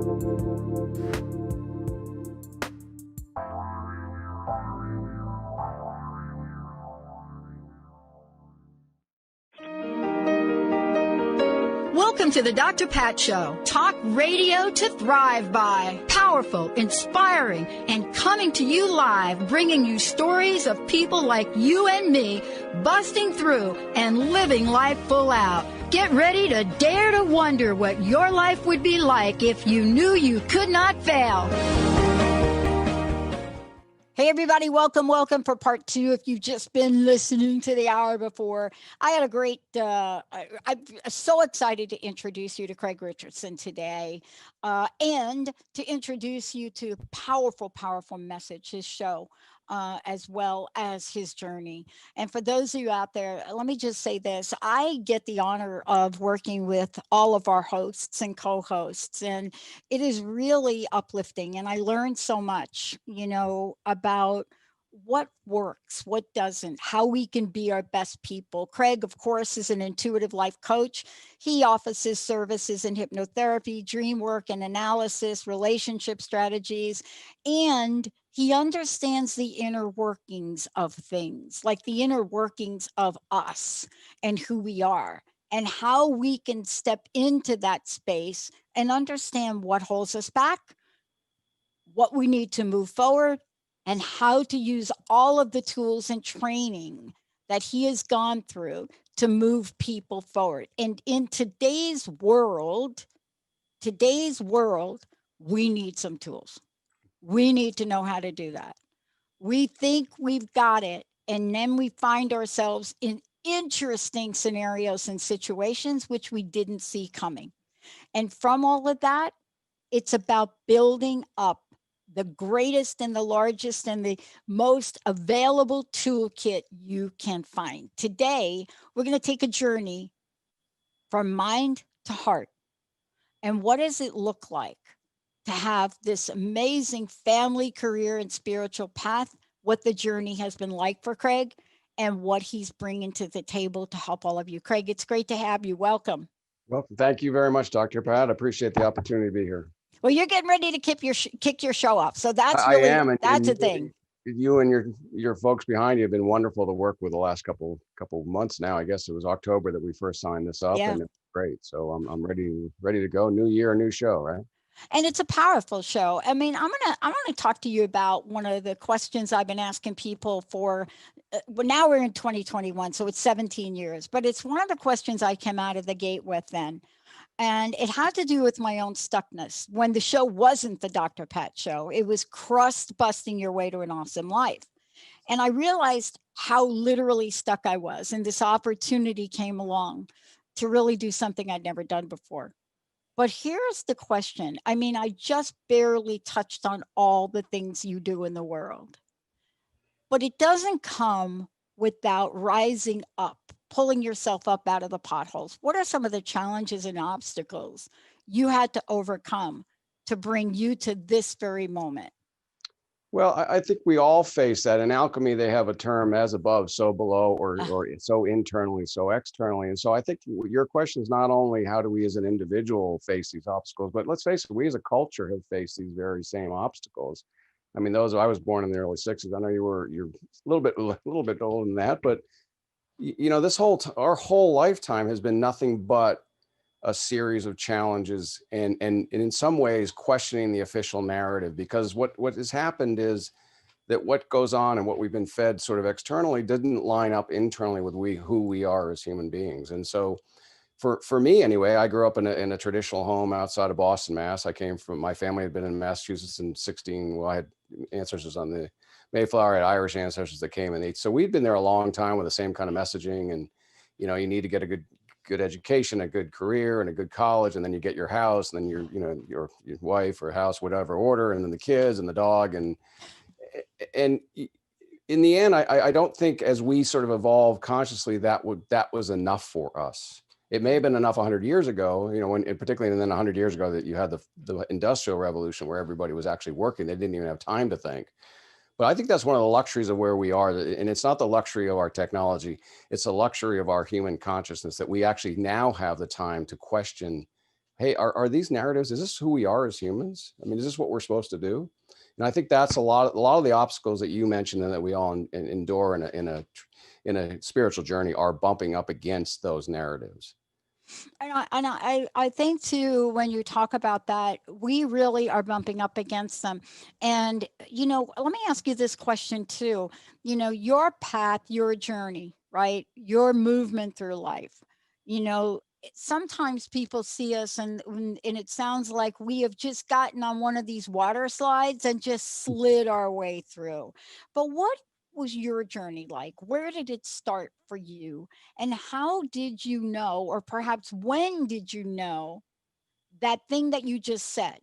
Welcome to the Dr. Pat Show. Talk radio to thrive by. Powerful, inspiring, and coming to you live, bringing you stories of people like you and me, busting through and living life full out. Get ready to dare to wonder what your life would be like if you knew you could not fail. Hey, everybody, welcome for part two. If you've just been listening to the hour before, I had a great, I'm so excited to introduce you to Craig Richardson today and to introduce you to a powerful, powerful message, his show, as well as his journey. And for those of you out there, let me just say this. I get the honor of working with all of our hosts and co-hosts, and it is really uplifting. And I learned so much, about what works, what doesn't, how we can be our best people. Craig, of course, is an intuitive life coach. He offers his services in hypnotherapy, dream work and analysis, relationship strategies, and he understands the inner workings of things, like the inner workings of us and who we are, and how we can step into that space and understand what holds us back, what we need to move forward, and how to use all of the tools and training that he has gone through to move people forward. And in today's world, we need some tools. We need to know how to do that. We think we've got it, and then we find ourselves in interesting scenarios and situations which we didn't see coming. And from all of that, it's about building up the greatest and the largest and the most available toolkit you can find. Today, we're going to take a journey from mind to heart. And what does it look like to have this amazing family, career, and spiritual path? What the journey has been like for Craig and what he's bringing to the table to help all of you. Craig, it's great to have you. Welcome. Well, thank you very much, Dr. Pat. I appreciate the opportunity to be here. Well, you're getting ready to kick your show off. So that's that's a thing. You and your folks behind you have been wonderful to work with the last couple months now. I guess it was October that we first signed this up, and it's great. So I'm ready to go. New year, new show, right? And it's a powerful show. I mean, I'm gonna talk to you about one of the questions I've been asking people for. Well, now we're in 2021, so it's 17 years, but it's one of the questions I came out of the gate with then. And it had to do with my own stuckness. When the show wasn't the Dr. Pat Show, it was crust busting your way to an awesome life. And I realized how literally stuck I was. And this opportunity came along to really do something I'd never done before. But here's the question. I mean, I just barely touched on all the things you do in the world. But it doesn't come without rising up, pulling yourself up out of the potholes. What are some of the challenges and obstacles you had to overcome to bring you to this very moment? Well, I think we all face that. In alchemy, they have a term as above, so below, or so internally, so externally. And so I think your question is not only how do we as an individual face these obstacles, but let's face it, we as a culture have faced these very same obstacles. I mean, I was born in the early 60s. I know you're a little bit older than that, but our whole lifetime has been nothing but a series of challenges and in some ways questioning the official narrative, because what has happened is that what goes on and what we've been fed sort of externally didn't line up internally with who we are as human beings. And so for me anyway, I grew up in a traditional home outside of Boston, Mass. My family had been in Massachusetts in 16. Well, I had ancestors on the Mayflower, I had Irish ancestors that came in. So we'd been there a long time with the same kind of messaging. And, you need to get a good education, a good career, and a good college. And then you get your house, and then your wife or house, whatever order, and then the kids and the dog. And in the end, I don't think as we sort of evolved consciously, that was enough for us. It may have been enough 100 years ago, particularly, and then 100 years ago that you had the Industrial Revolution where everybody was actually working. They didn't even have time to think. But I think that's one of the luxuries of where we are. And it's not the luxury of our technology. It's the luxury of our human consciousness that we actually now have the time to question hey, are these narratives, is this who we are as humans? I mean, is this what we're supposed to do? And I think that's a lot of the obstacles that you mentioned and that we all endure in a spiritual journey are bumping up against those narratives. I think too, when you talk about that, we really are bumping up against them. And, let me ask you this question too. Your path, your journey, right? Your movement through life, sometimes people see us and it sounds like we have just gotten on one of these water slides and just slid our way through. But what was your journey like? Where did it start for you? And how did you know, or perhaps when did you know that thing that you just said?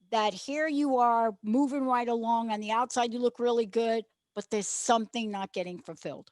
That here you are moving right along on the outside, you look really good, but there's something not getting fulfilled.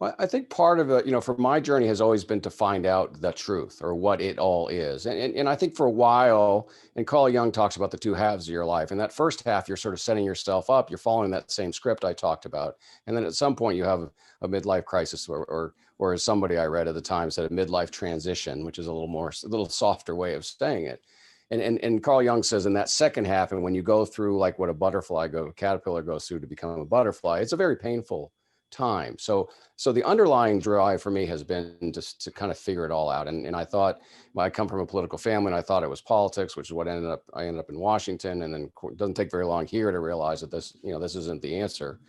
Well, I think part of it, for my journey has always been to find out the truth or what it all is. And I think for a while, and Carl Jung talks about the two halves of your life. And that first half, you're sort of setting yourself up, you're following that same script I talked about. And then at some point you have a midlife crisis or as somebody I read at the time said, a midlife transition, which is a little softer way of saying it. And Carl Jung says in that second half, and when you go through like what a caterpillar goes through to become a butterfly, it's a very painful time. So the underlying drive for me has been just to kind of figure it all out. And I thought, I come from a political family and I thought it was politics, which is what I ended up in Washington. And then it doesn't take very long here to realize that this isn't the answer.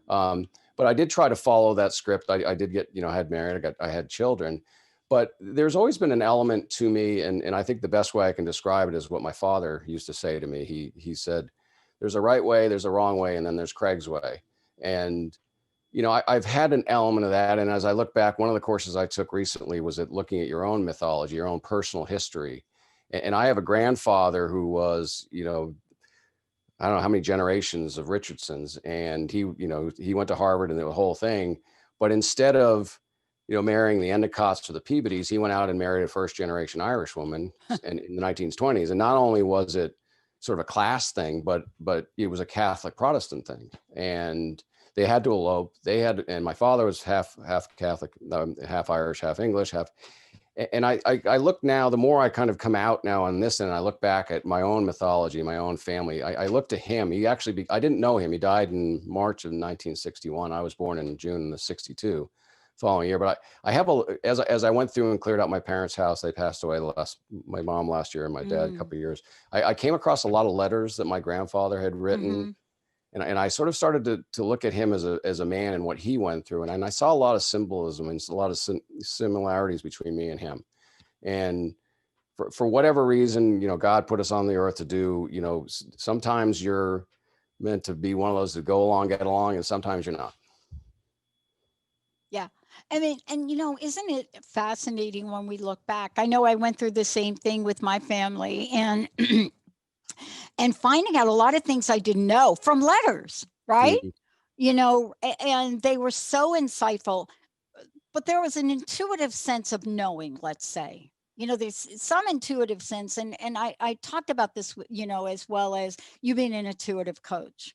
But I did try to follow that script. I did get, I had married, I had children, but there's always been an element to me. And I think the best way I can describe it is what my father used to say to me. He said, there's a right way, there's a wrong way, and then there's Craig's way. And I've had an element of that. And as I look back, one of the courses I took recently was looking at your own mythology, your own personal history. And I have a grandfather who was, I don't know how many generations of Richardsons. And he went to Harvard and the whole thing. But instead of, marrying the Endicotts or the Peabodys, he went out and married a first generation Irish woman in the 1920s. And not only was it sort of a class thing, but it was a Catholic Protestant thing. And they had to elope. And my father was half Catholic, half Irish, half English, and I look now, the more I kind of come out now on this, and I look back at my own mythology, my own family, I look to him. I didn't know him. He died in March of 1961. I was born in June of 62 following year. But I have as I went through and cleared out my parents' house, they passed away my mom last year and my dad a couple of years. I came across a lot of letters that my grandfather had written. Mm-hmm. And I sort of started to look at him as a man and what he went through. And I saw a lot of symbolism and a lot of similarities between me and him. And for whatever reason, God put us on the earth to do, sometimes you're meant to be one of those that go along, get along, and sometimes you're not. Yeah. I mean, and isn't it fascinating when we look back? I know I went through the same thing with my family and and finding out a lot of things I didn't know from letters, right? And they were so insightful, but there was an intuitive sense of knowing, let's say. There's some intuitive sense. And I talked about this, as well as you being an intuitive coach.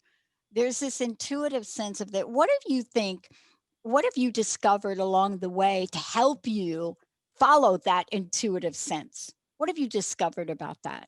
There's this intuitive sense of that. What have you discovered along the way to help you follow that intuitive sense? What have you discovered about that?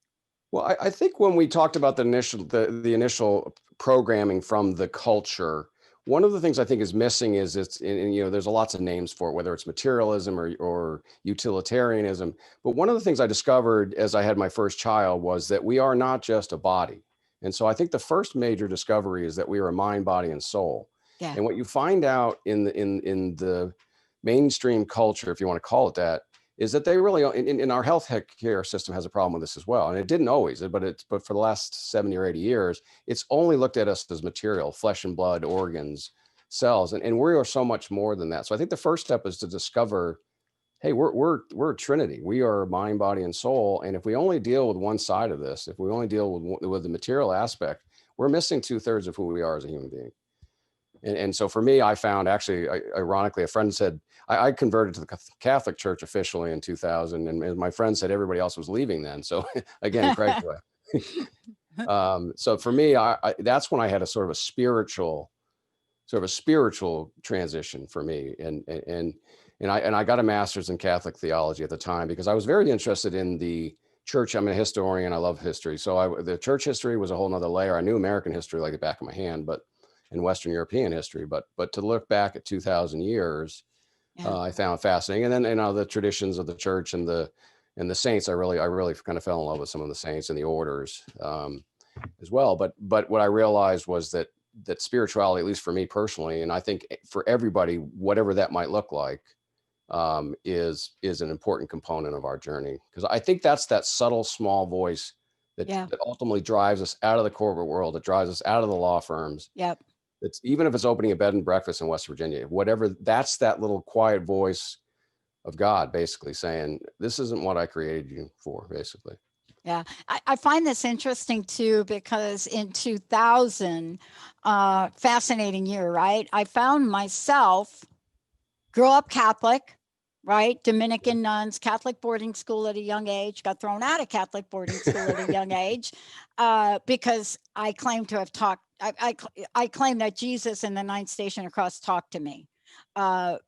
Well, I think when we talked about the initial programming from the culture, one of the things I think is missing is there's lots of names for it, whether it's materialism or utilitarianism. But one of the things I discovered as I had my first child was that we are not just a body. And so I think the first major discovery is that we are a mind, body, and soul. Yeah. And what you find out in the mainstream culture, if you want to call it that, is that they really, in our health care system has a problem with this as well. And it didn't always, but for the last 70 or 80 years, it's only looked at us as material, flesh and blood, organs, cells. And we are so much more than that. So I think the first step is to discover, hey, we're a trinity. We are mind, body, and soul. And if we only deal with one side of this, if we only deal with the material aspect, we're missing 2/3 of who we are as a human being. And so for me, I found actually, ironically, a friend said, I converted to the Catholic Church officially in 2000. And my friend said everybody else was leaving then. So again, Craig's way. So for me, that's when I had a sort of a spiritual transition for me. And I got a master's in Catholic theology at the time because I was very interested in the church, I'm a historian. I love history. So the church history was a whole nother layer. I knew American history like the back of my hand, but in Western European history, but to look back at 2000 years, Yeah. I found fascinating. And then, the traditions of the church and the saints, I really kind of fell in love with some of the saints and the orders, as well. But what I realized was that spirituality, at least for me personally, and I think for everybody, whatever that might look like, is an important component of our journey. Because I think that's that subtle, small voice Yeah. that ultimately drives us out of the corporate world, that drives us out of the law firms. Yep. It's even if it's opening a bed and breakfast in West Virginia, whatever, that's that little quiet voice of God basically saying, this isn't what I created you for, basically. Yeah. I find this interesting too, because in 2000, fascinating year, right? I found myself grew up Catholic, right? Dominican nuns, Catholic boarding school at a young age, got thrown out of Catholic boarding school at a young age, because I claim to have talked, I claim that Jesus in the ninth station across talked to me,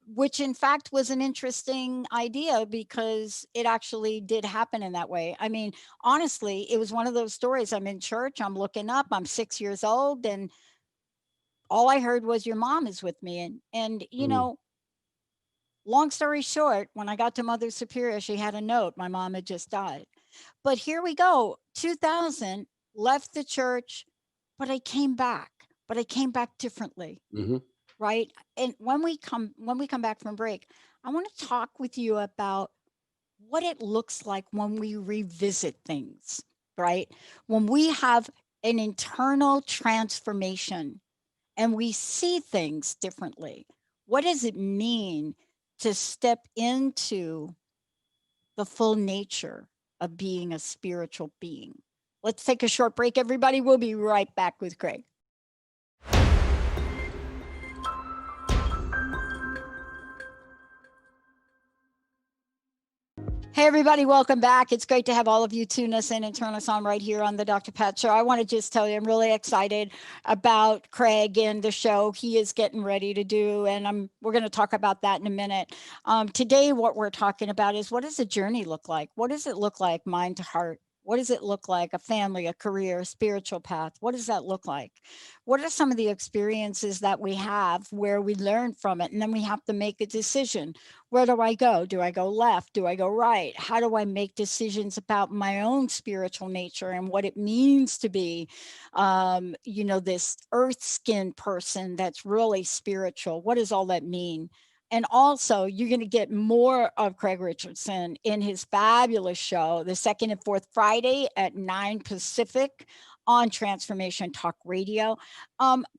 which in fact was an interesting idea because it actually did happen in that way. I mean, honestly, it was one of those stories. I'm in church, I'm looking up, I'm 6 years old, and all I heard was your mom is with me. And Mm. long story short, when I got to Mother Superior, she had a note. My mom had just died. But here we go. 2000, left the church, but I came back. But I came back differently, Mm-hmm. right? And when we come back from break, I want to talk with you about what it looks like when we revisit things, right? When we have an internal transformation and we see things differently. What does it mean to step into the full nature of being a spiritual being? Let's take a short break, everybody. We'll be right back with Craig. Hey, everybody, welcome back. It's great to have all of you tune us in and turn us on right here on the Dr. Pat Show. I want to just tell you, I'm really excited about Craig and the show he is getting ready to do. And we're going to talk about that in a minute. Today, what we're talking about is, what does a journey look like? What does it look like, mind to heart? What does it look like? A family, a career, a spiritual path? What does that look like? What are some of the experiences that we have where we learn from it? And then we have to make a decision. Where do I go? Do I go left? Do I go right? How do I make decisions about my own spiritual nature and what it means to be, this earth skin person that's really spiritual? What does all that mean? And also, you're going to get more of Craig Richardson in his fabulous show, the second and fourth Friday at 9 Pacific on Transformation Talk Radio.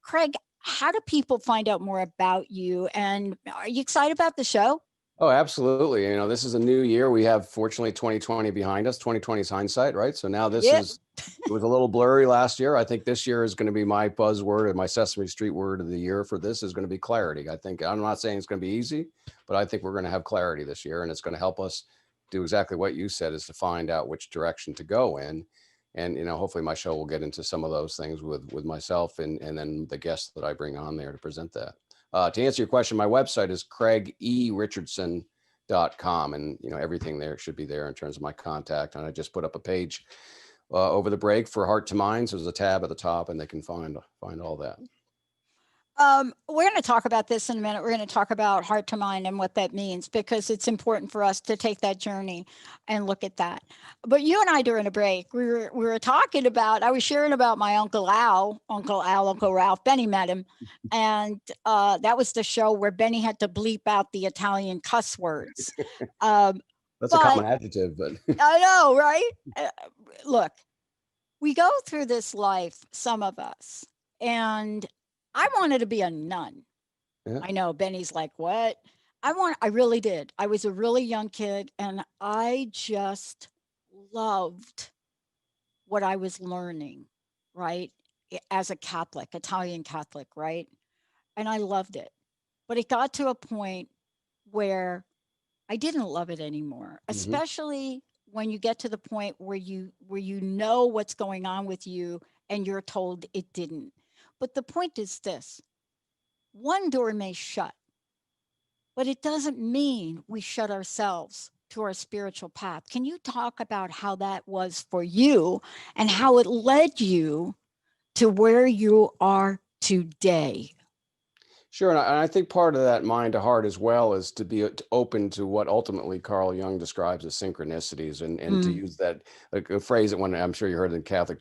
Craig, how do people find out more about you? And are you excited about the show? Oh, absolutely. This is a new year. We have, fortunately, 2020 behind us. 2020 is hindsight, right? So now Yeah. it was a little blurry last year. I think this year is going to be my buzzword, and my Sesame Street word of the year for this is going to be clarity. I'm not saying it's going to be easy, but I think we're going to have clarity this year, and it's going to help us do exactly what you said, is to find out which direction to go in. And, hopefully my show will get into some of those things with myself and then the guests that I bring on there to present that. To answer your question, my website is craigericardson.com, and everything there should be there in terms of my contact. And I just put up a page over the break for Heart to Mind. So there's a tab at the top, and they can find all that. We're going to talk about this in a minute. We're going to talk about heart to mind and what that means, because it's important for us to take that journey and look at that. But you and I, during a break, we were talking about, I was sharing about my Uncle Ralph. Benny met him. And that was the show where Benny had to bleep out the Italian cuss words. That's a common adjective, but I know, right? Look, we go through this life, some of us, and I wanted to be a nun. Yeah. I know Benny's like, what? I really did. I was a really young kid, and I just loved what I was learning, right? As a Catholic, Italian Catholic, right? And I loved it. But it got to a point where I didn't love it anymore, especially when you get to the point where you know what's going on with you and you're told it didn't. But the point is this: one door may shut, but it doesn't mean we shut ourselves to our spiritual path. Can you talk about how that was for you and how it led you to where you are today? Sure, and I think part of that mind to heart as well is to be open to what ultimately Carl Jung describes as synchronicities, and to Mm. use that, like, a phrase that, when I'm sure you heard in Catholic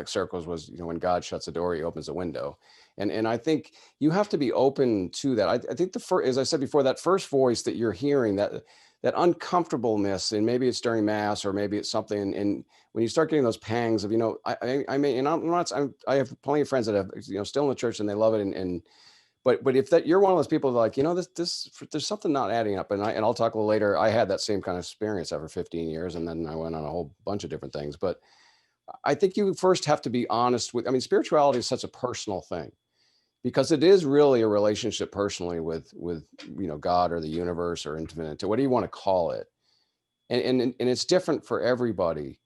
circles, was, when God shuts a door, He opens a window, and I think you have to be open to that. I think the first, as I said before, that first voice that you're hearing, that uncomfortableness, and maybe it's during mass, or maybe it's something, and when you start getting those pangs of, I may, and I have plenty of friends that have, still in the church, and they love it, and but if that you're one of those people that, like, this there's something not adding up, and I'll talk a little later. I had that same kind of experience after 15 years, and then I went on a whole bunch of different things. But I think you first have to be honest with. I mean, spirituality is such a personal thing, because it is really a relationship personally with God, or the universe, or infinite, what do you want to call it, and it's different for everybody.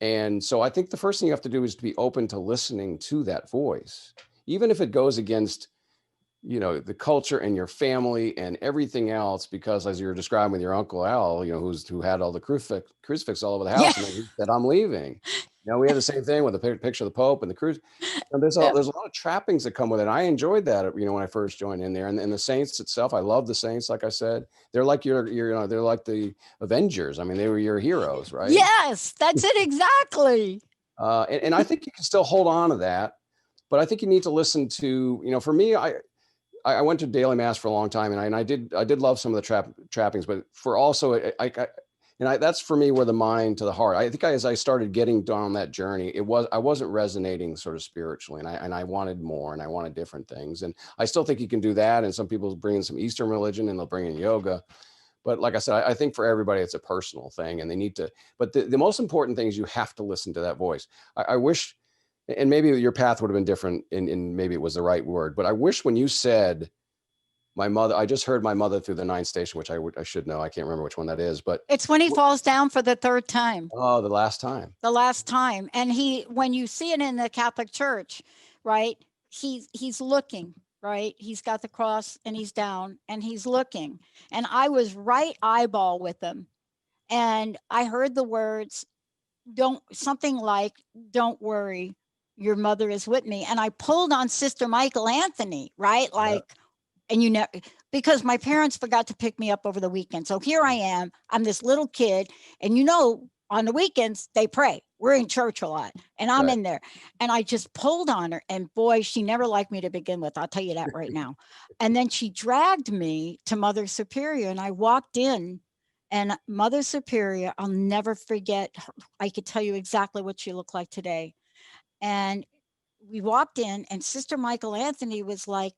And so I think the first thing you have to do is to be open to listening to that voice, even if it goes against the culture and your family and everything else, because, as you were describing with your Uncle Al, who had all the crucifix all over the Yeah. house, and then he said, I'm leaving. We had the same thing with the picture of the Pope and the cruise. And there's Yeah. there's a lot of trappings that come with it. I enjoyed that, when I first joined in there, and the saints itself. I love the saints. Like I said, they're like they're like the Avengers. I mean, they were your heroes, right? Yes, that's it exactly. And I think you can still hold on to that, but I think you need to listen to, for me, I went to daily mass for a long time, and I did love some of the trappings, but for also, that's for me where the mind to the heart. I think, as I started getting down that journey, I wasn't resonating sort of spiritually, and I wanted more, and I wanted different things, and I still think you can do that. And some people bring in some Eastern religion, and they'll bring in yoga, but like I said, I think for everybody it's a personal thing, and they need to. But the most important thing is you have to listen to that voice. I wish, and maybe your path would have been different, and maybe it was the right word, but I wish, when you said, my mother, I just heard my mother through the ninth station, which I should know. I can't remember which one that is, but It's when he falls down for the third time, oh, the last time. the last time. And when you see it in the Catholic Church, right? He's looking, right? He's got the cross and he's down and he's looking. And I was right eyeball with him. And I heard the words, don't, something like, don't worry, your mother is with me. And I pulled on Sister Michael Anthony, right? Yeah. Like, and because my parents forgot to pick me up over the weekend. So here I am, I'm this little kid, and on the weekends they pray. We're in church a lot, and I'm Right. in there, and I just pulled on her, and boy, she never liked me to begin with. I'll tell you that right now. And then she dragged me to Mother Superior, and I walked in, and Mother Superior, I'll never forget her. I could tell you exactly what she looked like today. And we walked in, and Sister Michael Anthony was like,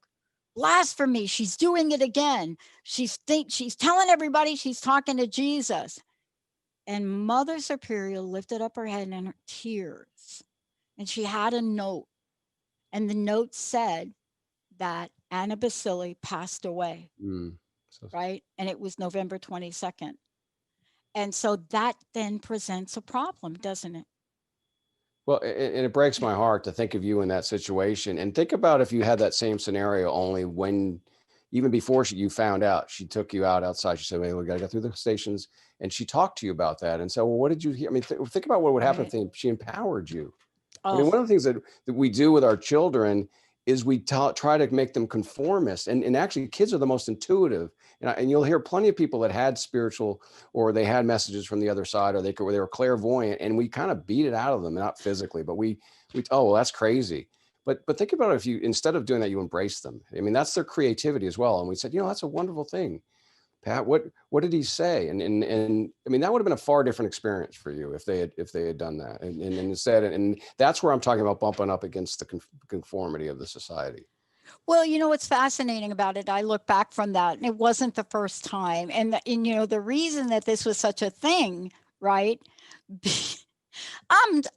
blasphemy, she's doing it again. She's telling everybody she's talking to Jesus. And Mother Superior lifted up her head in her tears, and she had a note, and the note said that Anna Baccili passed away, Mm. So, right? And it was November 22nd. And so that then presents a problem, doesn't it? well, and it breaks my heart to think of you in that situation, and think about if you had that same scenario, only when, even before you found out, she took you outside. She said, "Hey, we got to go through the stations," and she talked to you about that. And so, well, what did you hear? I mean, think about what would happen Right. if she empowered you. I mean, Oh, one of the things that we do with our children is we try to make them conformist. And actually, kids are the most intuitive. And you'll hear plenty of people that had spiritual, or they had messages from the other side, or they were clairvoyant, and we kind of beat it out of them, not physically, but oh, well, that's crazy. But think about it, if you, instead of doing that, you embrace them. I mean, that's their creativity as well. And we said, that's a wonderful thing. Pat, what did he say? And I mean, that would have been a far different experience for you if they had done that. And instead, and that's where I'm talking about bumping up against the conformity of the society. well, what's fascinating about it, I look back from that, and it wasn't the first time. And the reason that this was such a thing, right?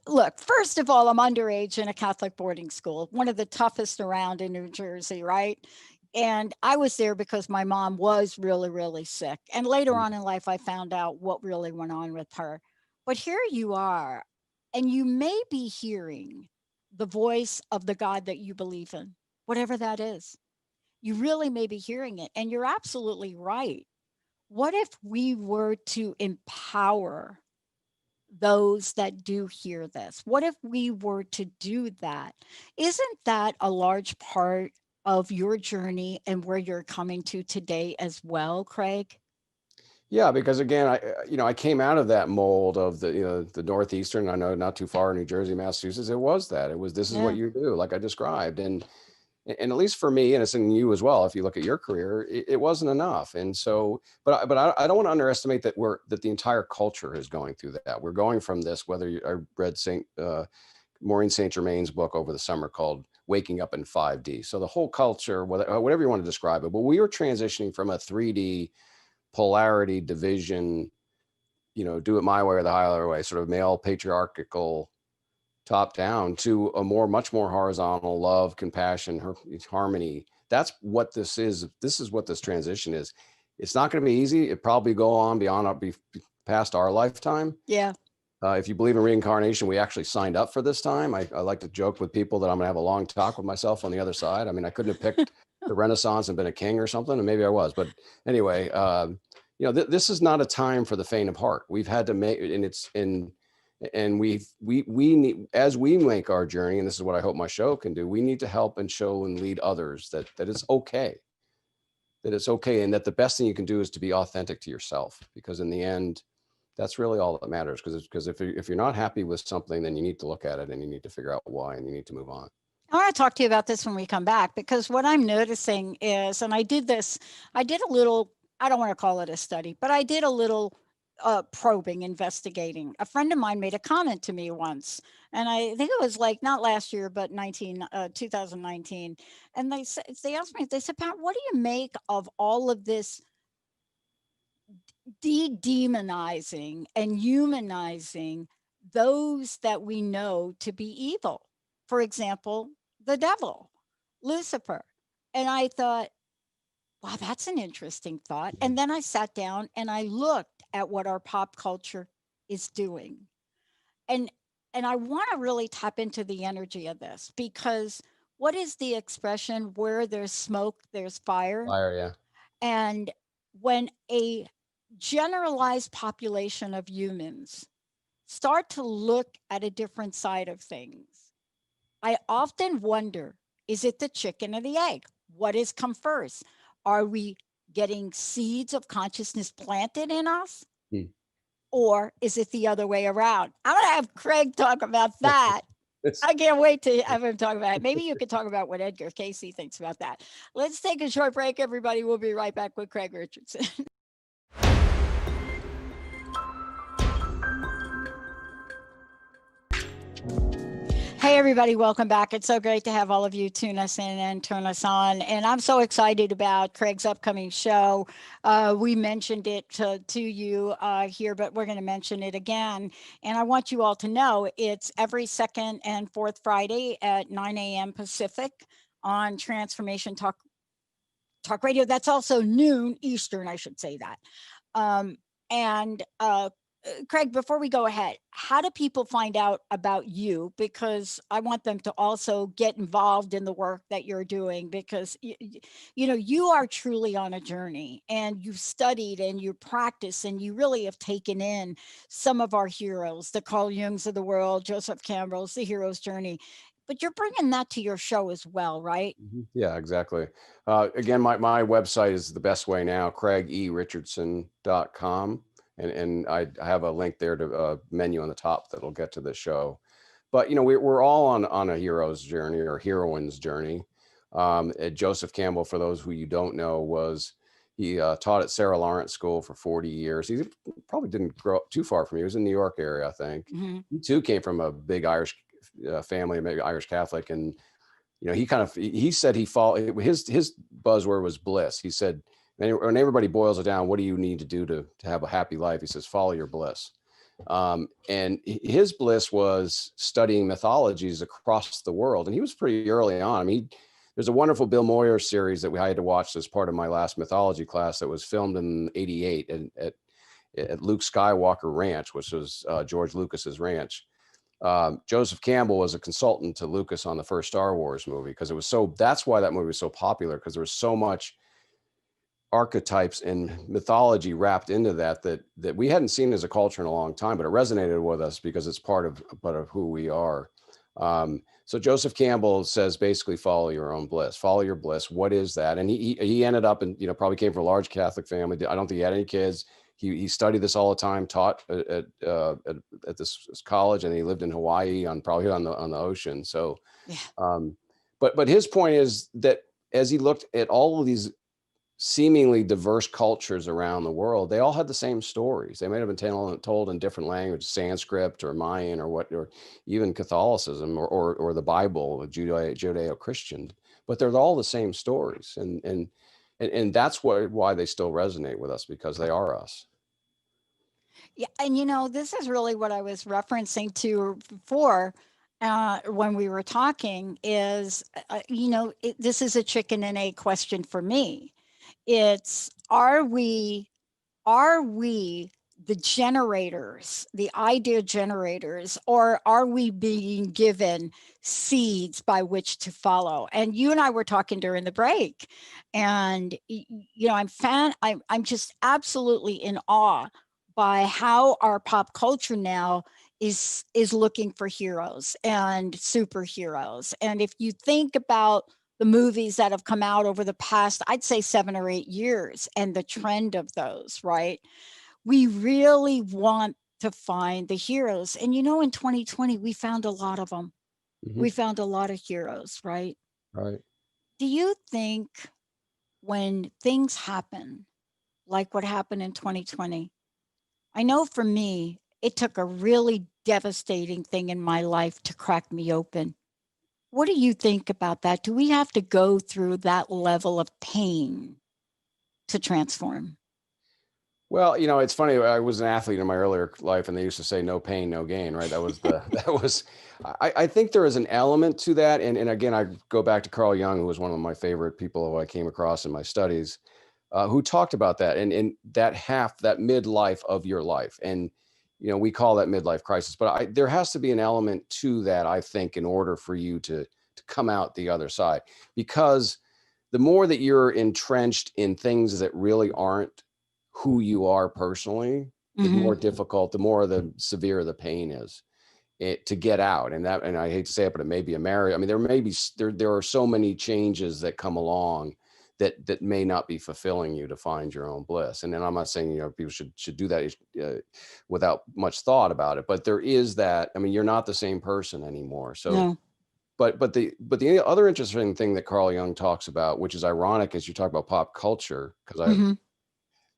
Look, first of all, I'm underage in a Catholic boarding school, one of the toughest around in New Jersey, right? And I was there because my mom was really, really sick. And later on in life, I found out what really went on with her. But here you are, and you may be hearing the voice of the God that you believe in, whatever that is. You really may be hearing it. And you're absolutely right. what if we were to empower those that do hear this? What if we were to do that? Isn't that a large part of your journey and where you're coming to today as well, Craig? Yeah, because again, I came out of that mold of the Northeastern, I know not too far, New Jersey, Massachusetts. It was that. It was, this is what Yeah. you do, like I described. And at least for me, and it's in you as well, if you look at your career, it wasn't enough. And so, I don't want to underestimate that the entire culture is going through that. We're going from this, I read Maureen St. Germain's book over the summer called Waking Up in 5D. So the whole culture, whatever you want to describe it, but we were transitioning from a 3D polarity division, do it my way or the highway way, sort of male patriarchal top down, to a much more horizontal love, compassion, harmony. That's what this is. This is what this transition is. It's not going to be easy. It probably go on be past our lifetime. Yeah. If you believe in reincarnation, we actually signed up for this time. I like to joke with people that I'm going to have a long talk with myself on the other side. I mean, I couldn't have picked the Renaissance and been a king or something, and maybe I was. But anyway, this is not a time for the faint of heart. We've had to make, and we need, as we make our journey, and this is what I hope my show can do. We need to help and show and lead others that it's okay, and that the best thing you can do is to be authentic to yourself, because in the end, that's really all that matters. Because if you're not happy with something, then you need to look at it and you need to figure out why, and you need to move on. I want to talk to you about this when we come back, because what I'm noticing is, and I did a little, I don't want to call it a study, but I did a little probing, investigating. A friend of mine made a comment to me once, and I think it was like not last year, but 2019. And they asked me, they said, Pat, what do you make of all of this de-demonizing and humanizing those that we know to be evil? For example, the devil, Lucifer. And I thought, wow, that's an interesting thought. And then I sat down and I looked at what our pop culture is doing. And and I want to really tap into the energy of this, because what is the expression, where there's smoke, there's fire? Fire, yeah. And when a generalized population of humans start to look at a different side of things, I often wonder, is it the chicken or the egg? What has come first? Are we getting seeds of consciousness planted in us? Hmm. Or is it the other way around? I'm going to have Craig talk about that. I can't wait to have him talk about it. Maybe you could talk about what Edgar Casey thinks about that. Let's take a short break, everybody. We'll be right back with Craig Richardson. Hey, everybody, welcome back. It's so great to have all of you tune us in and turn us on. And I'm so excited about Craig's upcoming show. We mentioned it to you here, but we're going to mention it again. And I want you all to know it's every second and fourth Friday at 9 a.m. Pacific on Transformation Talk Radio. That's also noon Eastern, I should say that. And Craig, before we go ahead, how do people find out about you? Because I want them to also get involved in the work that you're doing, because you are truly on a journey, and you've studied and you practice, and you really have taken in some of our heroes, the Carl Jungs of the world, Joseph Campbell's The Hero's Journey. But you're bringing that to your show as well, right? Yeah, exactly. Again, my website is the best way now, craigericardson.com. And I have a link there to a menu on the top that'll get to the show. But, we're all on a hero's journey or heroine's journey. Joseph Campbell, for those who you don't know, he taught at Sarah Lawrence School for 40 years. He probably didn't grow up too far from me. He was in the New York area, I think. Mm-hmm. He too came from a big Irish family, maybe Irish Catholic. And, he said his buzzword was bliss. He said, when everybody boils it down, what do you need to do to have a happy life? He says, follow your bliss. And his bliss was studying mythologies across the world. And he was pretty early on. I mean, there's a wonderful Bill Moyer series that I had to watch as part of my last mythology class that was filmed in '88 at Luke Skywalker Ranch, which was George Lucas's ranch. Joseph Campbell was a consultant to Lucas on the first Star Wars movie, because that's why that movie was so popular, because there was so much archetypes and mythology wrapped into that we hadn't seen as a culture in a long time, but it resonated with us because it's part of who we are. So Joseph Campbell says basically follow your own bliss, follow your bliss. What is that? And he ended up and probably came from a large Catholic family. I don't think he had any kids. He studied this all the time, taught at this college, and he lived in Hawaii probably on the ocean. So, Yeah. But his point is that as he looked at all of these seemingly diverse cultures around the world, they all had the same stories. They may have been told in different languages, Sanskrit or Mayan or even Catholicism or the Bible, Judeo-Christian, but they're all the same stories. And that's why they still resonate with us, because they are us. Yeah, and this is really what I was referencing to before when we were talking is, this is a chicken and egg question for me. It's are we the generators, the idea generators, or are we being given seeds by which to follow? And you and I were talking during the break, and I'm just absolutely in awe by how our pop culture now is looking for heroes and superheroes. And if you think about the movies that have come out over the past, I'd say 7 or 8 years, and the trend of those, right? We really want to find the heroes. And in 2020, we found a lot of them. Mm-hmm. We found a lot of heroes, right? Right. Do you think when things happen, like what happened in 2020, I know for me, it took a really devastating thing in my life to crack me open. What do you think about that? Do we have to go through that level of pain to transform? Well, it's funny. I was an athlete in my earlier life, and they used to say "no pain, no gain." Right? That was. I think there is an element to that, and again, I go back to Carl Jung, who was one of my favorite people who I came across in my studies, who talked about that and that midlife of your life, and we call that midlife crisis. But there has to be an element to that, I think, in order for you to come out the other side, because the more that you're entrenched in things that really aren't who you are personally, the more difficult, the more the severe the pain is to get out. And I hate to say it, but it may be a marriage. I mean, there are so many changes that come along that may not be fulfilling you to find your own bliss. And then I'm not saying, people should do that without much thought about it, but there is that. I mean, you're not the same person anymore. So, no. But the other interesting thing that Carl Jung talks about, which is ironic, as you talk about pop culture, because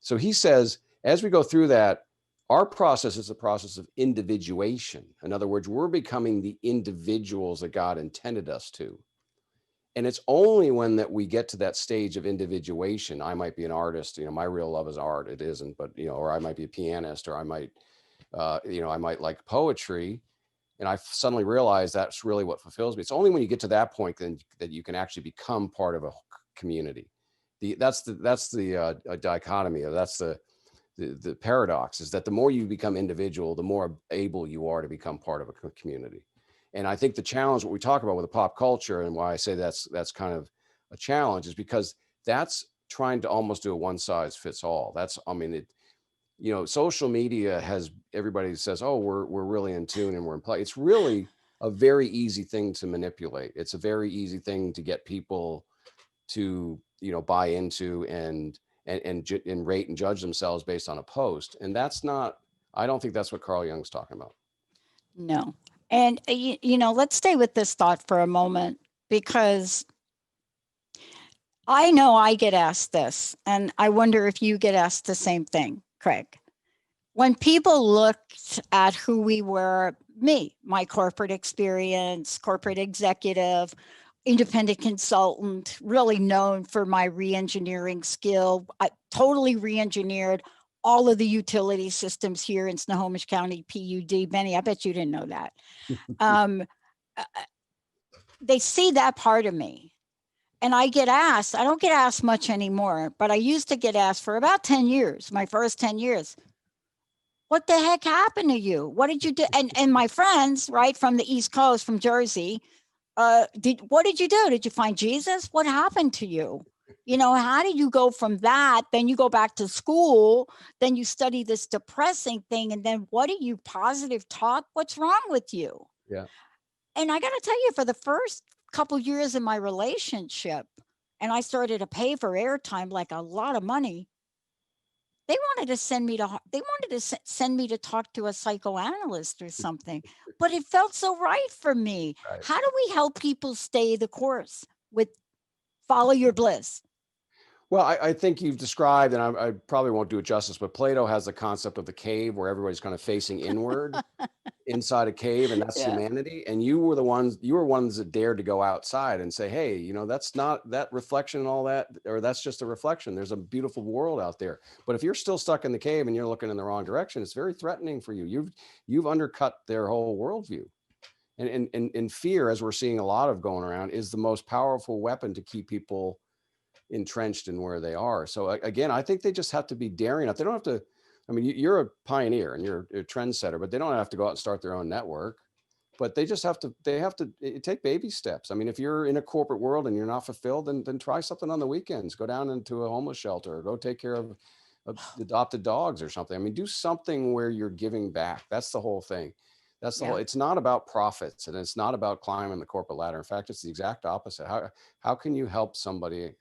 so he says, as we go through that, our process is a process of individuation. In other words, we're becoming the individuals that God intended us to. And it's only when that we get to that stage of individuation. I might be an artist, my real love is art. It isn't, but, or I might be a pianist, or I might, I might like poetry. And I suddenly realize that's really what fulfills me. It's only when you get to that point then that you can actually become part of a community. That's the dichotomy, or that's the paradox, is that the more you become individual, the more able you are to become part of a community. And I think the challenge, what we talk about with the pop culture, and why I say that's kind of a challenge, is because that's trying to almost do a one size fits all. Social media has, everybody says, oh, we're really in tune and we're in play. It's really a very easy thing to manipulate. It's a very easy thing to get people to, buy into and rate and judge themselves based on a post. And I don't think that's what Carl Jung's talking about. No. And, let's stay with this thought for a moment, because I know I get asked this, and I wonder if you get asked the same thing, Craig. When people looked at who we were, my corporate experience, corporate executive, independent consultant, really known for my re-engineering skill. I totally re-engineered all of the utility systems here in Snohomish County PUD. Benny, I bet you didn't know that. They see that part of me. And I don't get asked much anymore, but I used to get asked for about 10 years, my first 10 years. What the heck happened to you? What did you do? And my friends, right, from the East Coast, from Jersey, what did you do? Did you find Jesus? What happened to you? How do you go from that? Then you go back to school, then you study this depressing thing. And then what are you positive talk? What's wrong with you? Yeah. And I got to tell you, for the first couple years in my relationship, and I started to pay for airtime, like a lot of money. They wanted to send me to talk to a psychoanalyst or something, but it felt so right for me. Right. How do we help people stay the course with follow your bliss? Well, I think you've described, and I probably won't do it justice, but Plato has the concept of the cave where everybody's kind of facing inward inside a cave, and that's Yeah. humanity. And you were ones that dared to go outside and say, hey, that's not that reflection and all that, or that's just a reflection. There's a beautiful world out there. But if you're still stuck in the cave and you're looking in the wrong direction, it's very threatening for you. You've undercut their whole worldview. And fear, as we're seeing a lot of going around, is the most powerful weapon to keep people entrenched in where they are. So again, I think they just have to be daring enough. They don't have to. I mean, you're a pioneer and you're a trendsetter, but they don't have to go out and start their own network. But they just have to. They have to take baby steps. I mean, if you're in a corporate world and you're not fulfilled, then try something on the weekends. Go down into a homeless shelter, or go take care of adopted dogs or something. I mean, do something where you're giving back. That's the whole thing. That's the whole. Yeah. It's not about profits, and it's not about climbing the corporate ladder. In fact, it's the exact opposite. How can you help somebody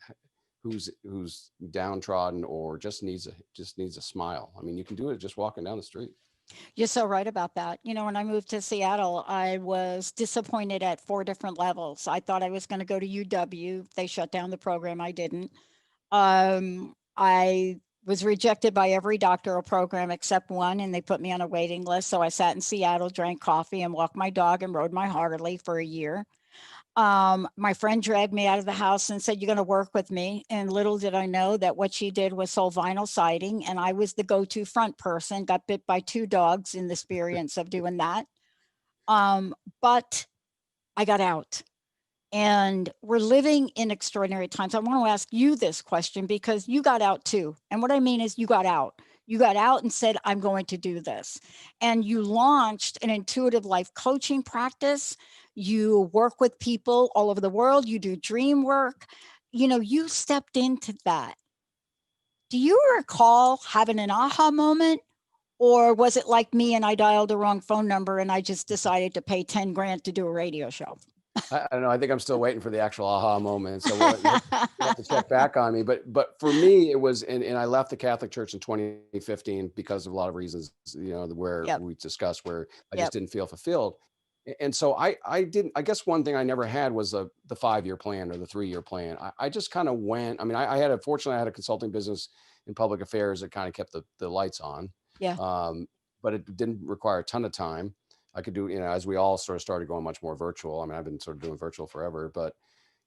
who's downtrodden or just needs a smile? I mean, you can do it just walking down the street. You're so right about that. When I moved to Seattle, I was disappointed at 4 different levels. I thought I was going to go to UW. They shut down the program. I didn't. I was rejected by every doctoral program except one, and they put me on a waiting list. So I sat in Seattle, drank coffee, and walked my dog and rode my Harley for a year. My friend dragged me out of the house and said, "You're going to work with me." And little did I know that what she did was sold vinyl siding, and I was the go-to front person. Got bit by 2 dogs in the experience of doing that. But I got out. And we're living in extraordinary times. I want to ask you this question because you got out too. And what I mean is, you got out. You got out and said, I'm going to do this. And you launched an intuitive life coaching practice. You work with people all over the world. You do dream work. You stepped into that. Do you recall having an aha moment? Or was it like me and I dialed the wrong phone number and I just decided to pay 10 grand to do a radio show? I don't know. I think I'm still waiting for the actual aha moment. So you'll have to check back on me. But for me, it was, and I left the Catholic Church in 2015 because of a lot of reasons, where Yep. we discussed, where I Yep. just didn't feel fulfilled. And so I didn't. I guess one thing I never had was the 5-year plan or the 3-year plan. I just kind of went. I mean, fortunately I had a consulting business in public affairs that kind of kept the lights on. Yeah. But it didn't require a ton of time. I could do, as we all sort of started going much more virtual. I mean, I've been sort of doing virtual forever, but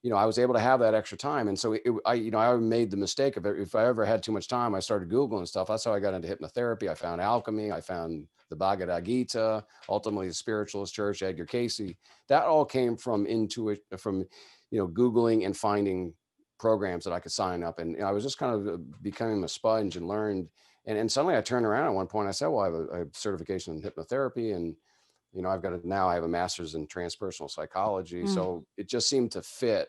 I was able to have that extra time. And so I made the mistake of it. If I ever had too much time, I started Googling stuff. That's how I got into hypnotherapy. I found alchemy. I found the Bhagavad Gita, ultimately the Spiritualist Church, Edgar Cayce. That all came from Googling and finding programs that I could sign up. And I was just kind of becoming a sponge and learned. And suddenly I turned around at one point. I said, well, I have a certification in hypnotherapy, and I have a master's in transpersonal psychology. So it just seemed to fit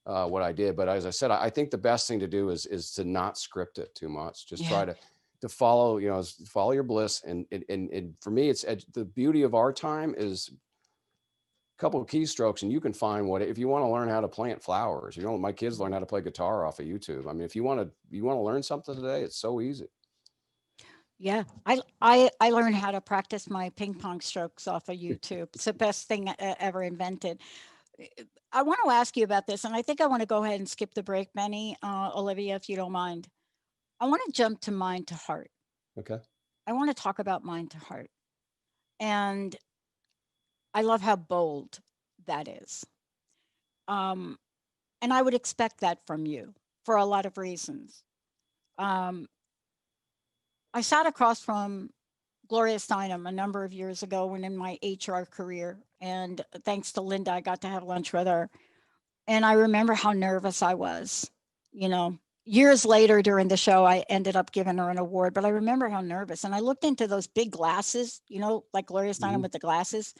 what I did. But as I said, I think the best thing to do is to not script it too much. Just try to follow, follow your bliss. And for me, it's the beauty of our time is a couple of keystrokes, and you can find if you want to learn how to plant flowers. My kids learn how to play guitar off of YouTube. I mean, if you want to learn something today, it's so easy. Yeah, I learned how to practice my ping pong strokes off of YouTube. It's the best thing ever invented. I want to ask you about this, and I think I want to go ahead and skip the break, Benny, Olivia, if you don't mind. I want to jump to mind to heart. Okay. I want to talk about mind to heart, and I love how bold that is. And I would expect that from you for a lot of reasons. Um, I sat across from Gloria Steinem a number of years ago when in my HR career. And thanks to Linda, I got to have lunch with her. And I remember how nervous I was. Years later during the show, I ended up giving her an award, but I remember how nervous. And I looked into those big glasses, like Gloria Steinem with the glasses.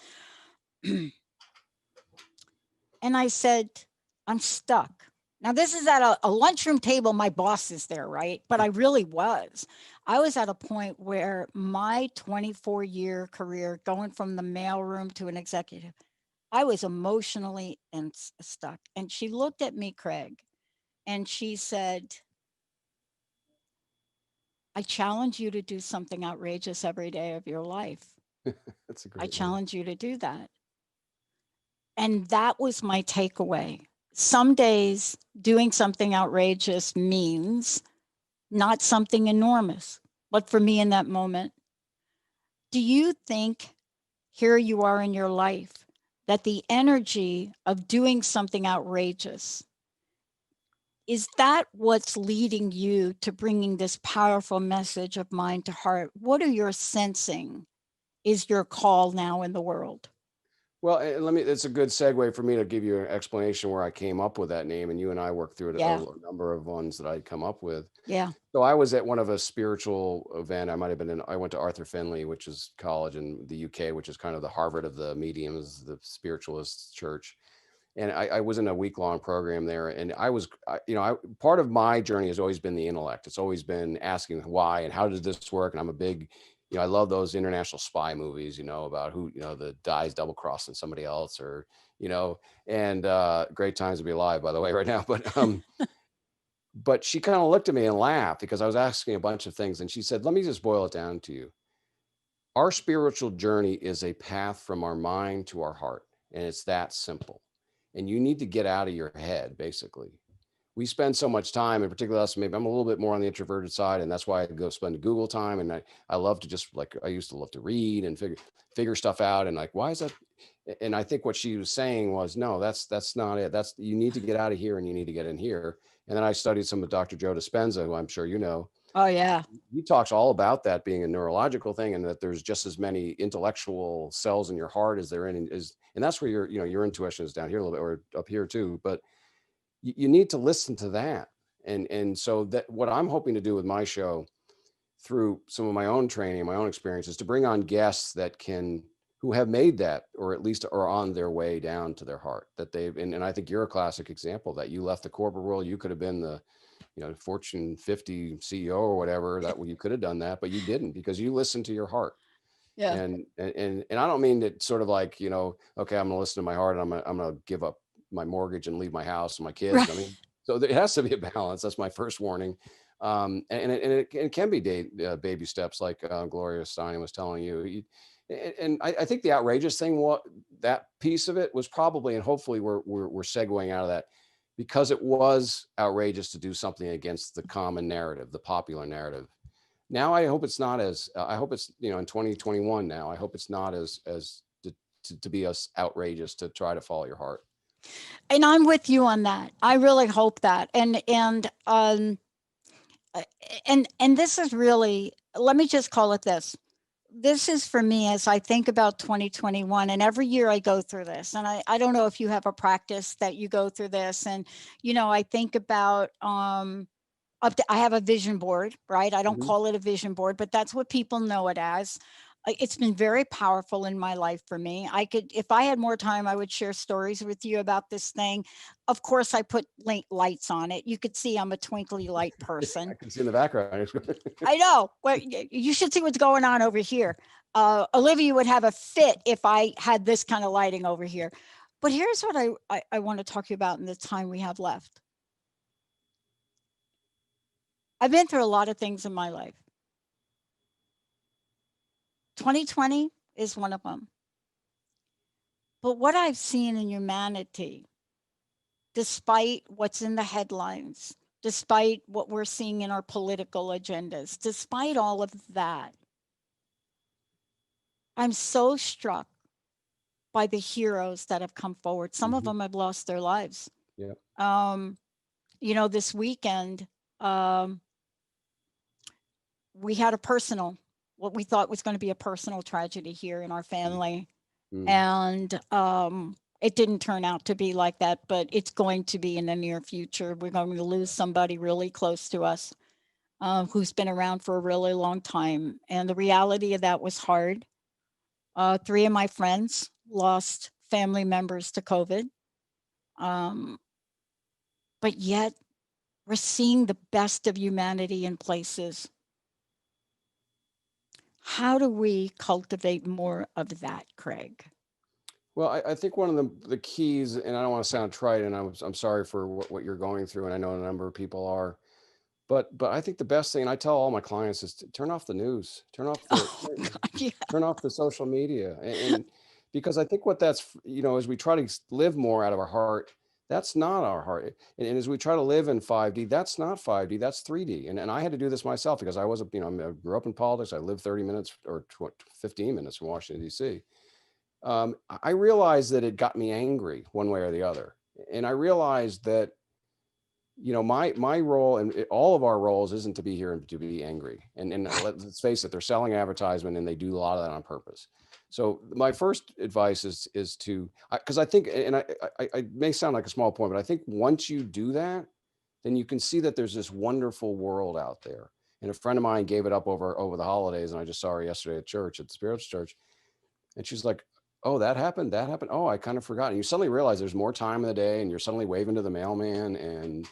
And I said, I'm stuck. Now, this is at a lunchroom table. My boss is there, right? But I really was. I was at a point where my 24-year career, going from the mailroom to an executive, I was emotionally stuck. And she looked at me, Craig, and she said, I challenge you to do something outrageous every day of your life. That's a I great line. challenge you to do that. And that was my takeaway. Some days doing something outrageous means not something enormous. But for me in that moment, do you think here you are in your life that the energy of doing something outrageous, is that what's leading you to bringing this powerful message of mind to heart? What are your sensing is your call now in the world? Well, it's a good segue for me to give you an explanation where I came up with that name. And you and I worked through it, Yeah. a number of ones that I'd come up with. Yeah. So I was at one of a spiritual event. I might have been I went to Arthur Findlay, which is college in the UK, which is kind of the Harvard of the mediums, the spiritualist church. And I was in a week-long program there. And part of my journey has always been the intellect. It's always been asking why and how does this work? And I'm a big, I love those international spy movies, about who, the dies double crossing somebody else or, and great times to be alive, by the way, right now. But she kind of looked at me and laughed because I was asking a bunch of things. And she said, let me just boil it down to you. Our spiritual journey is a path from our mind to our heart. And it's that simple. And you need to get out of your head, basically. We spend so much time, and particularly us, maybe I'm a little bit more on the introverted side. And that's why I go spend Google time. And I love to just I used to love to read and figure stuff out. And why is that? And I think what she was saying was, no, that's not it. You need to get out of here and you need to get in here. And then I studied some of Dr. Joe Dispenza, who I'm sure you know. Oh, yeah. He talks all about that being a neurological thing and that there's just as many intellectual cells in your heart as there is. And that's where your intuition is down here a little bit or up here too. But you need to listen to that. And so that what I'm hoping to do with my show through some of my own training, my own experiences, to bring on guests who have made that, or at least are on their way down to their heart, that and I think you're a classic example that you left the corporate world. You could have been the, Fortune 50 CEO or whatever, that you could have done that, but you didn't because you listened to your heart. Yeah. And I don't mean that sort of okay, I'm going to listen to my heart and I'm going to give up my mortgage and leave my house and my kids. I Right. mean, so there has to be a balance. That's my first warning. And it can be baby steps, like Gloria Steinem was telling you. And I think the outrageous thing, that piece of it was probably, and hopefully we're segueing out of that, because it was outrageous to do something against the common narrative, the popular narrative. Now I hope it's not as. I hope it's in 2021 now. I hope it's not as to be as outrageous to try to follow your heart. And I'm with you on that. I really hope that. And this is really, let me just call it this. This is for me as I think about 2021, and every year I go through this. And I don't know if you have a practice that you go through this. And, I think about I have a vision board, right? I don't Mhm. call it a vision board, but that's what people know it as. It's been very powerful in my life for me. If I had more time, I would share stories with you about this thing. Of course, I put lights on it. You could see I'm a twinkly light I person. can see in the background. I know. Well, you should see what's going on over here. Olivia would have a fit if I had this kind of lighting over here. But here's what I want to talk to you about in the time we have left. I've been through a lot of things in my life. 2020 is one of them. But what I've seen in humanity, despite what's in the headlines, despite what we're seeing in our political agendas, despite all of that, I'm so struck by the heroes that have come forward. Some of them have lost their lives. Yeah. This weekend, we had what we thought was going to be a personal tragedy here in our family. Mm. And it didn't turn out to be like that, but it's going to be in the near future. We're going to lose somebody really close to us who's been around for a really long time. And the reality of that was hard. 3 of my friends lost family members to COVID. but yet we're seeing the best of humanity in places. How do we cultivate more of that, Craig? Well, I think one of the keys, and I don't want to sound trite, and I'm sorry for what you're going through, and I know a number of people are, but I think the best thing, and I tell all my clients, is to turn off the news, Oh, God, yeah. turn off the social media, and because I think what that's, as we try to live more out of our heart, that's not our heart, and as we try to live in 5D, that's not 5D, that's 3D, and I had to do this myself because I was, I grew up in politics, I lived 30 minutes or 15 minutes from Washington D.C. I realized that it got me angry one way or the other. And I realized that, my role and all of our roles isn't to be here and to be angry. And let's face it, they're selling advertisement and they do a lot of that on purpose. So my first advice is to, because I think, and I may sound like a small point, but I think once you do that, then you can see that there's this wonderful world out there. And a friend of mine gave it up over the holidays, and I just saw her yesterday at church, at the Spirits Church. And she's like, oh, that happened. That happened. Oh, I kind of forgot. And you suddenly realize there's more time in the day and you're suddenly waving to the mailman. And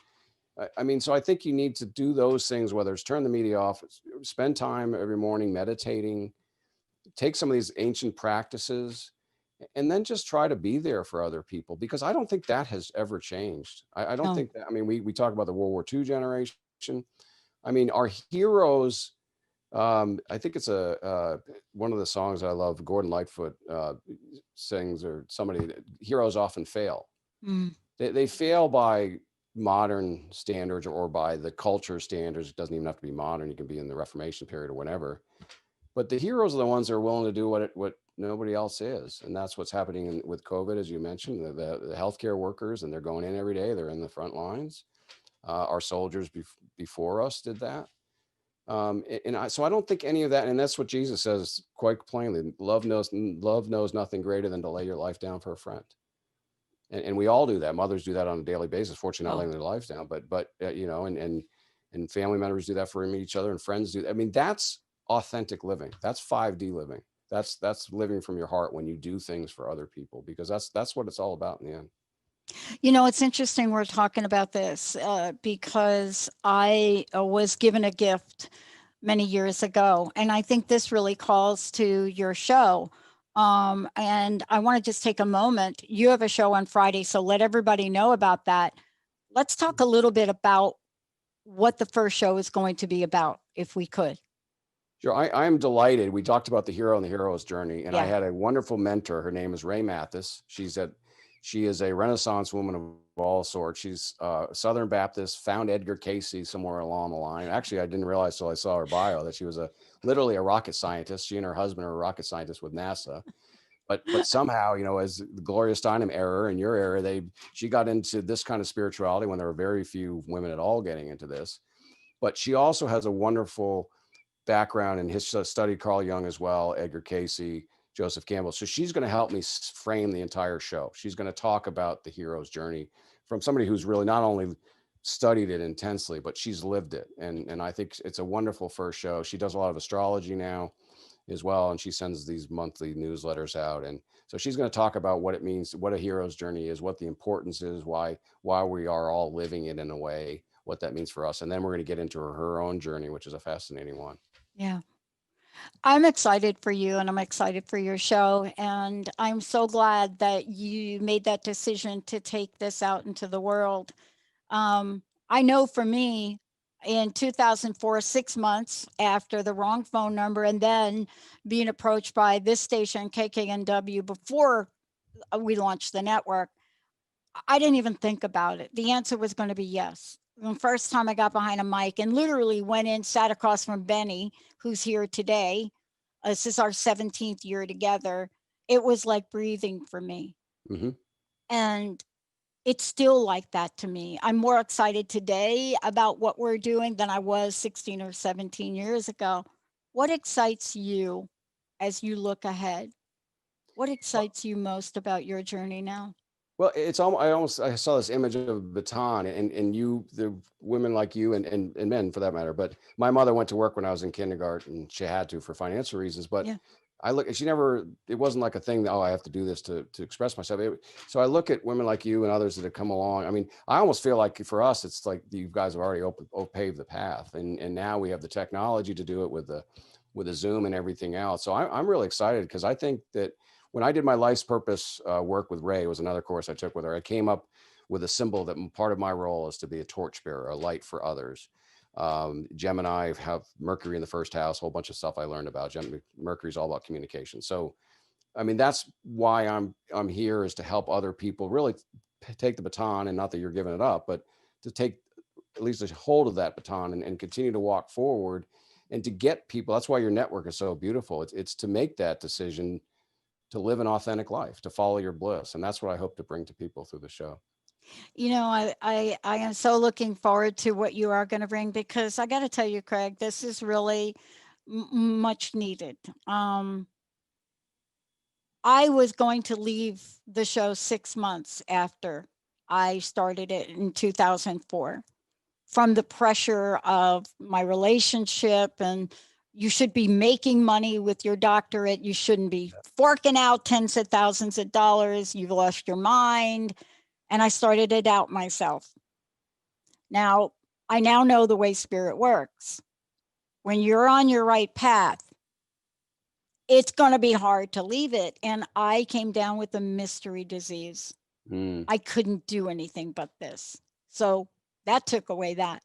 I mean, so I think you need to do those things, whether it's turn the media off, spend time every morning meditating, take some of these ancient practices, and then just try to be there for other people, because I don't think that has ever changed. I don't No. think that, I mean, we talk about the World War II generation. I mean, our heroes, I think it's one of the songs I love, Gordon Lightfoot sings, or somebody, that heroes often fail. Mm. They fail by modern standards or by the culture standards. It doesn't even have to be modern. You can be in the Reformation period or whenever. But the heroes are the ones that are willing to do what nobody else is. And that's what's happening with COVID, as you mentioned, the healthcare workers, and they're going in every day. They're in the front lines. Our soldiers before us did that. So I don't think any of that, and that's what Jesus says quite plainly. Love knows nothing greater than to lay your life down for a friend. And we all do that. Mothers do that on a daily basis. Fortunately, not Oh, laying their lives down, but and family members do that for each other, and friends do. I mean, that's authentic living. That's 5D living. That's living from your heart when you do things for other people, because that's what it's all about in the end. it's interesting we're talking about this because I was given a gift many years ago, and I think this really calls to your show. And I want to just take a moment. You have a show on Friday, so let everybody know about that. Let's talk a little bit about what the first show is going to be about, if we could. Sure, I am delighted. We talked about the hero and the hero's journey, and I Yeah. had a wonderful mentor. Her name is Ray Mathis. She is a Renaissance woman of all sorts. She's Southern Baptist, found Edgar Casey somewhere along the line. Actually, I didn't realize till I saw her bio that she was literally a rocket scientist. She and her husband are rocket scientists with NASA. But somehow, as the Gloria Steinem era and your era, she got into this kind of spirituality when there were very few women at all getting into this. But she also has a wonderful background in his studied Carl Jung as well, Edgar Casey, Joseph Campbell. So she's going to help me frame the entire show. She's going to talk about the hero's journey from somebody who's really not only studied it intensely, but she's lived it. And I think it's a wonderful first show. She does a lot of astrology now as well, and she sends these monthly newsletters out. And so she's going to talk about what it means, what a hero's journey is, what the importance is, why we are all living it in a way, what that means for us. And then we're going to get into her own journey, which is a fascinating one. Yeah. I'm excited for you and I'm excited for your show. And I'm so glad that you made that decision to take this out into the world. I know for me, in 2004, 6 months after the wrong phone number, and then being approached by this station, KKNW, before we launched the network, I didn't even think about it. The answer was going to be yes. The first time I got behind a mic and literally went in, sat across from Benny, who's here today. This is our 17th year together. It was like breathing for me. Mm-hmm. And it's still like that to me. I'm more excited today about what we're doing than I was 16 or 17 years ago. What excites you as you look ahead? What excites you most about your journey now? Well, it's almost I saw this image of a baton, and the women like you, and men for that matter. But my mother went to work when I was in kindergarten. She had to for financial reasons. But Yeah. I look, she never, it wasn't like a thing that, oh, I have to do this to express myself. So I look at women like you and others that have come along. I mean, I almost feel like for us, it's like you guys have already paved the path. And now we have the technology to do it with the Zoom and everything else. So I'm really excited because I think that when I did my life's purpose work with Ray, it was another course I took with her. I came up with a symbol that part of my role is to be a torchbearer, a light for others. Gemini have Mercury in the first house, a whole bunch of stuff I learned about. Mercury is all about communication. So, I mean, that's why I'm here, is to help other people really take the baton, and not that you're giving it up, but to take at least a hold of that baton and continue to walk forward and to get people. That's why your network is so beautiful. It's to make that decision to live an authentic life, to follow your bliss. And that's what I hope to bring to people through the show. You know, I am so looking forward to what you are going to bring, because I got to tell you, Craig, this is really much needed. I was going to leave the show 6 months after I started it in 2004, from the pressure of my relationship, and you should be making money with your doctorate. You shouldn't be forking out tens of thousands of dollars. You've lost your mind. And I started to doubt myself. Now, I now know the way spirit works. When you're on your right path, it's going to be hard to leave it. And I came down with a mystery disease. I couldn't do anything but this. So that took away that.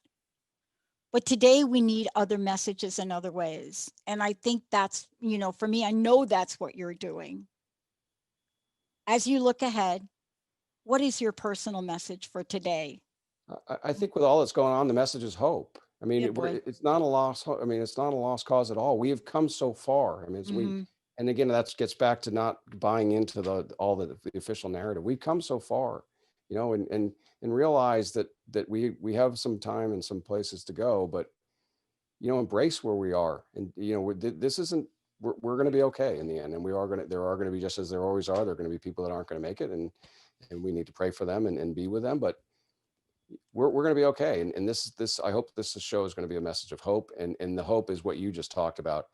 But today we need other messages in other ways. And I think that's, you know, for me, I know that's what you're doing. As you look ahead, what is your personal message for today? I think with all that's going on, the message is hope. I mean, Yeah, it's not a loss. I mean, it's not a lost cause at all. We have come so far. I mean, and again, that gets back to not buying into all the official narrative. We've come so far, you know, and realize that we have some time and some places to go, but, you know, embrace where we are. And, you know, this isn't, we're going to be okay in the end. And there are going to be, just as there always are, there are going to be people that aren't going to make it. And we need to pray for them and be with them. But we're going to be okay. And this, I hope this show is going to be a message of hope. And the hope is what you just talked about,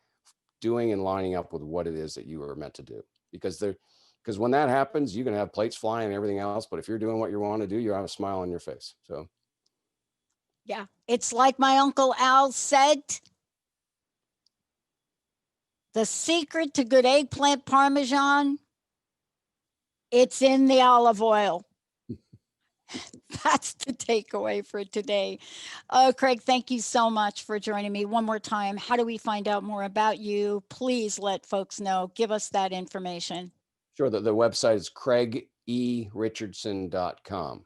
doing and lining up with what it is that you are meant to do. Because when that happens, you can have plates flying and everything else. But if you're doing what you want to do, you have a smile on your face. So. Yeah, it's like my Uncle Al said, the secret to good eggplant Parmesan, it's in the olive oil. That's the takeaway for today. Craig, thank you so much for joining me one more time. How do we find out more about you? Please let folks know. Give us that information. Sure. The website is craigerichandson.com.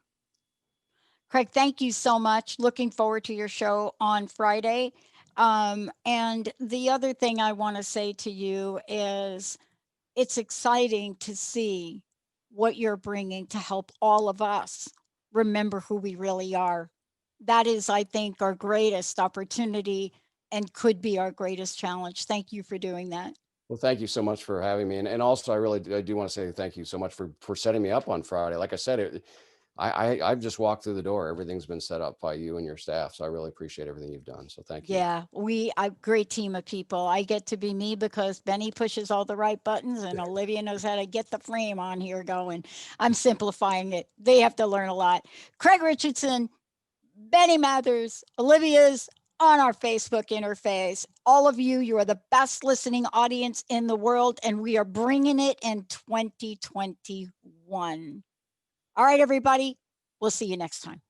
Craig, thank you so much. Looking forward to your show on Friday. And the other thing I want to say to you is it's exciting to see what you're bringing to help all of us remember who we really are. That is, I think, our greatest opportunity and could be our greatest challenge. Thank you for doing that. Well, thank you so much for having me. And also, I do want to say thank you so much for setting me up on Friday. Like I said, I've just walked through the door. Everything's been set up by you and your staff. So I really appreciate everything you've done. So thank you. Yeah, a great team of people. I get to be me because Benny pushes all the right buttons and Olivia knows how to get the frame on here going. I'm simplifying it. They have to learn a lot. Craig Richardson, Benny Mathers, Olivia's on our Facebook interface. All of you, you are the best listening audience in the world, and we are bringing it in 2021. All right, everybody, we'll see you next time.